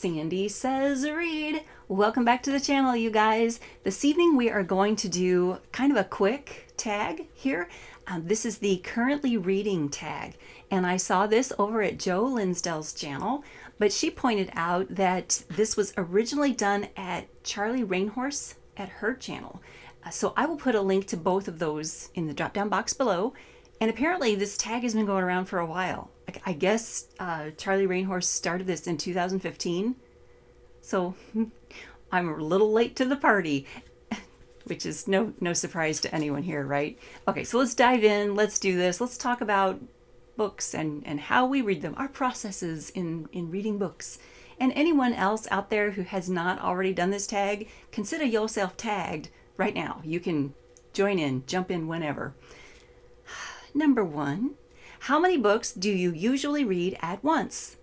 Sandy Says Read. Welcome back to the channel, you guys. This evening we are going to do kind of a quick tag here. This is the currently reading tag, and I saw this over at Jo Linsdell's channel, but she pointed out that this was originally done at Charlie Rainhorse at her channel. So I will put a link to both of those in the drop down box below. And apparently this tag has been going around for a while. I guess Charlie Rainhorse started this in 2015. So I'm a little late to the party, which is no surprise to anyone here, right? Okay, so let's dive in. Let's do this. Let's talk about books and how we read them, our processes in reading books. And anyone else out there who has not already done this tag, consider yourself tagged right now. You can join in, jump in whenever. Number 1, how many books do you usually read at once?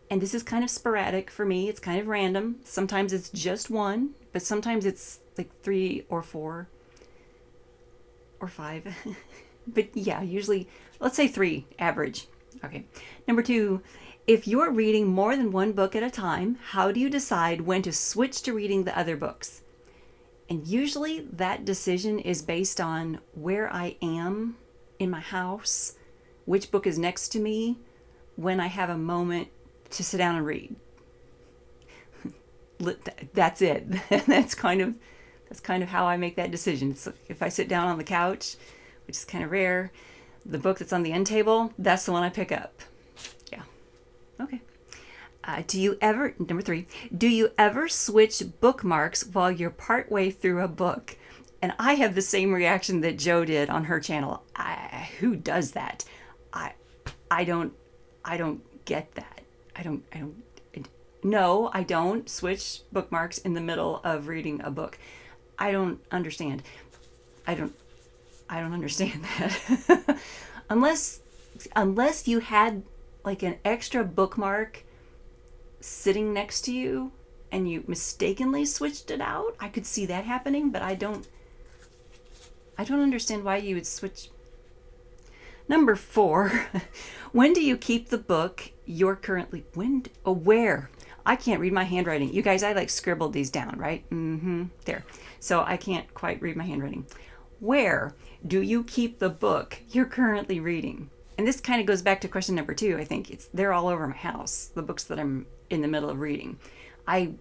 And this is kind of sporadic for me. It's kind of random. Sometimes it's just one, but sometimes it's like 3 or 4 or 5. But yeah, usually, let's say 3, average. Okay. Number 2, if you're reading more than one book at a time, how do you decide when to switch to reading the other books? And usually that decision is based on where I am in my house, which book is next to me, when I have a moment to sit down and read. That's it. That's kind of how I make that decision. So if I sit down on the couch, which is kind of rare, the book that's on the end table, that's the one I pick up. Yeah. Okay. Number 3, do you ever switch bookmarks while you're partway through a book? And I have the same reaction that Jo did on her channel. Who does that? I don't get that. No, I don't switch bookmarks in the middle of reading a book. I don't understand. I don't understand that. Unless you had like an extra bookmark sitting next to you and you mistakenly switched it out, I could see that happening, but I don't understand why you would switch. Number 4, when do you keep the book you're currently, where? I can't read my handwriting. You guys, I like scribbled these down, right? There. So I can't quite read my handwriting. Where do you keep the book you're currently reading? And this kind of goes back to question number 2, I think. They're all over my house, the books that I'm in the middle of reading. I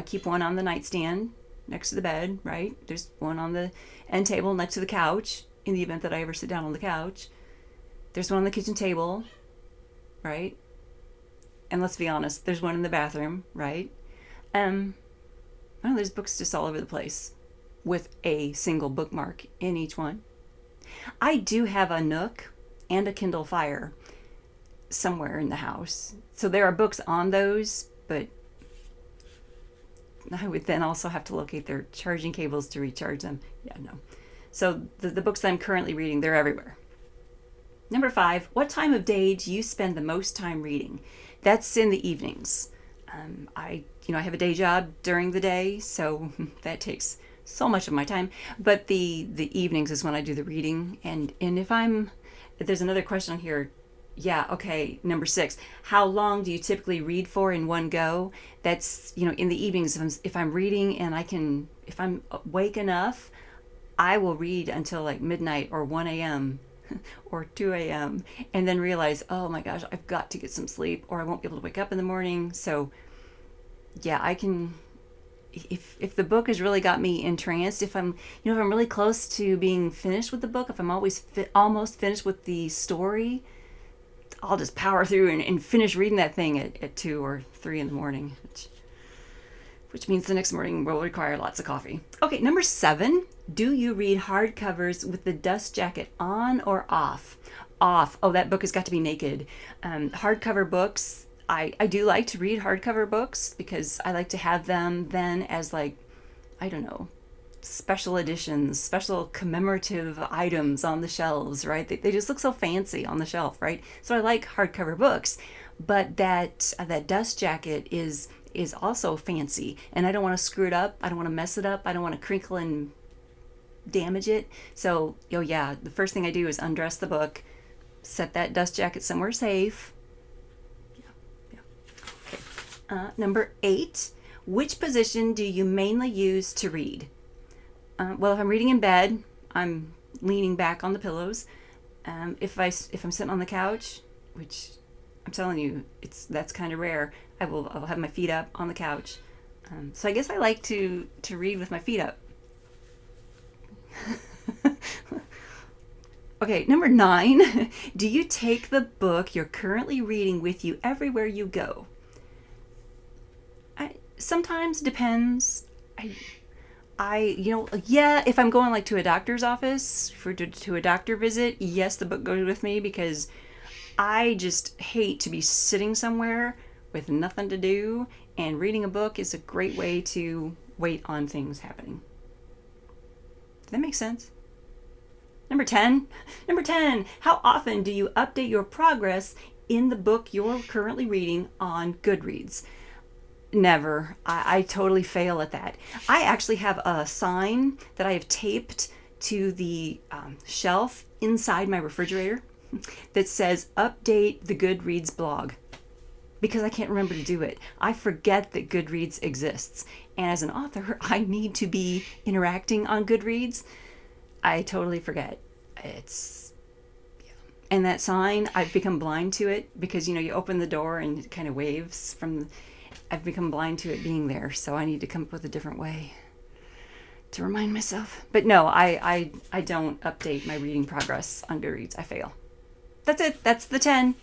keep one on the nightstand next to the bed, right? There's one on the end table next to the couch in the event that I ever sit down on the couch. There's one on the kitchen table, right? And let's be honest, there's one in the bathroom, right? There's books just all over the place with a single bookmark in each one. I do have a Nook and a Kindle Fire somewhere in the house. So there are books on those, but I would then also have to locate their charging cables to recharge them. Yeah, no. So the books that I'm currently reading, they're everywhere. Number 5, what time of day do you spend the most time reading? That's in the evenings. I have a day job during the day, so that takes so much of my time. But the evenings is when I do the reading. And if there's another question here. Yeah, okay, number 6. How long do you typically read for in one go? That's, in the evenings, if I'm reading and if I'm awake enough, I will read until like midnight or 1 a.m. or 2 a.m. and then realize, oh my gosh, I've got to get some sleep or I won't be able to wake up in the morning. So yeah, I can, if the book has really got me entranced, if I'm really close to being finished with the book, if I'm almost finished with the story, I'll just power through and finish reading that thing at 2 or 3 in the morning, which means the next morning will require lots of coffee. Okay, number 7, do you read hardcovers with the dust jacket on or off? Off. Oh, that book has got to be naked. Hardcover books, I do like to read hardcover books because I like to have them then as special editions, special commemorative items on the shelves, right? They just look so fancy on the shelf, right? So I like hardcover books, but that dust jacket is also fancy, and I don't want to screw it up. I don't want to mess it up. I don't want to crinkle and damage it. So, the first thing I do is undress the book, set that dust jacket somewhere safe. Yeah. Okay. Number 8, which position do you mainly use to read? Well, if I'm reading in bed, I'm leaning back on the pillows. If I'm sitting on the couch, which I'm telling you, that's kind of rare, I'll have my feet up on the couch. So I guess I like to read with my feet up. Okay, number 9. Do you take the book you're currently reading with you everywhere you go? Sometimes depends. If I'm going like to a doctor's office to a doctor visit, yes, the book goes with me because I just hate to be sitting somewhere with nothing to do, and reading a book is a great way to wait on things happening. Does that make sense? Number 10, how often do you update your progress in the book you're currently reading on Goodreads? Never. I totally fail at that. I actually have a sign that I have taped to the shelf inside my refrigerator that says, update the Goodreads blog, because I can't remember to do it. I forget that Goodreads exists. And as an author, I need to be interacting on Goodreads. I totally forget. And that sign, I've become blind to it because, you open the door and it kind of waves from... I've become blind to it being there, so I need to come up with a different way to remind myself. But no, I don't update my reading progress on Goodreads. I fail. That's it. That's the 10.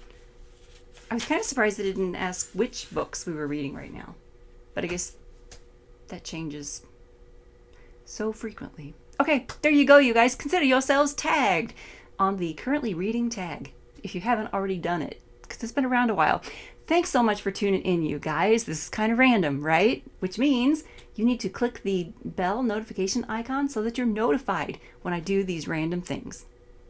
I was kind of surprised that it didn't ask which books we were reading right now. But I guess that changes so frequently. Okay, there you go, you guys. Consider yourselves tagged on the currently reading tag if you haven't already done it, because it's been around a while. Thanks so much for tuning in, you guys. This is kind of random, right? Which means you need to click the bell notification icon so that you're notified when I do these random things.